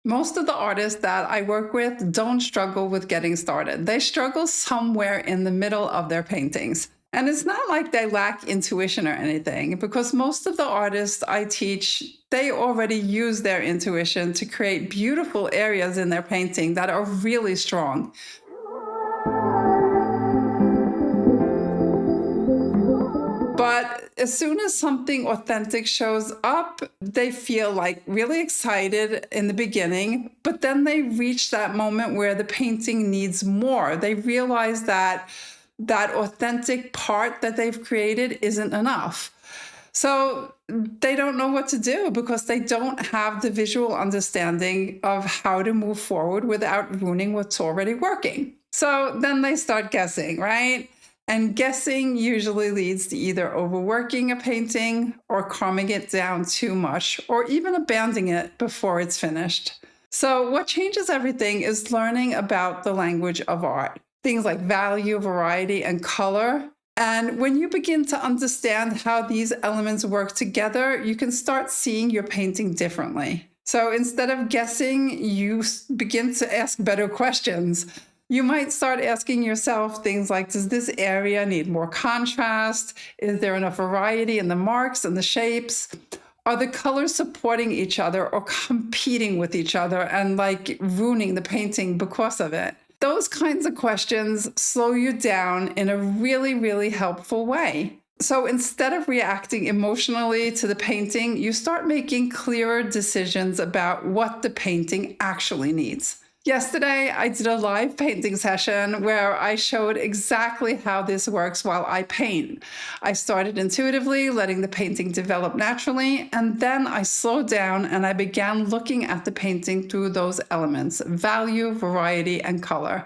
Most of the artists that I work with don't struggle with getting started. They struggle somewhere in the middle of their paintings. And it's not like they lack intuition or anything, because most of the artists I teach, they already use their intuition to create beautiful areas in their painting that are really strong. But as soon as something authentic shows up, they feel like really excited in the beginning, but then they reach that moment where the painting needs more. They realize that that authentic part that they've created isn't enough. So they don't know what to do because they don't have the visual understanding of how to move forward without ruining what's already working. So then they start guessing, right? And guessing usually leads to either overworking a painting or calming it down too much, or even abandoning it before it's finished. So what changes everything is learning about the language of art, things like value, variety, and color. And when you begin to understand how these elements work together, you can start seeing your painting differently. So instead of guessing, you begin to ask better questions. You might start asking yourself things like, does this area need more contrast? Is there enough variety in the marks and the shapes? Are the colors supporting each other or competing with each other and like ruining the painting because of it? Those kinds of questions slow you down in a really, really helpful way. So instead of reacting emotionally to the painting, you start making clearer decisions about what the painting actually needs. Yesterday, I did a live painting session where I showed exactly how this works while I paint. I started intuitively, letting the painting develop naturally, and then I slowed down and I began looking at the painting through those elements: value, variety, and color.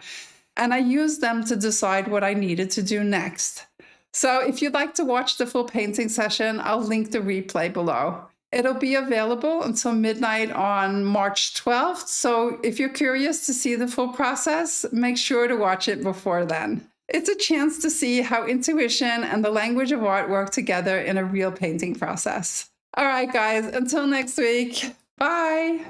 And I used them to decide what I needed to do next. So if you'd like to watch the full painting session, I'll link the replay below. It'll be available until midnight on March 12th. So if you're curious to see the full process, make sure to watch it before then. It's a chance to see how intuition and the language of art work together in a real painting process. All right, guys, until next week, bye.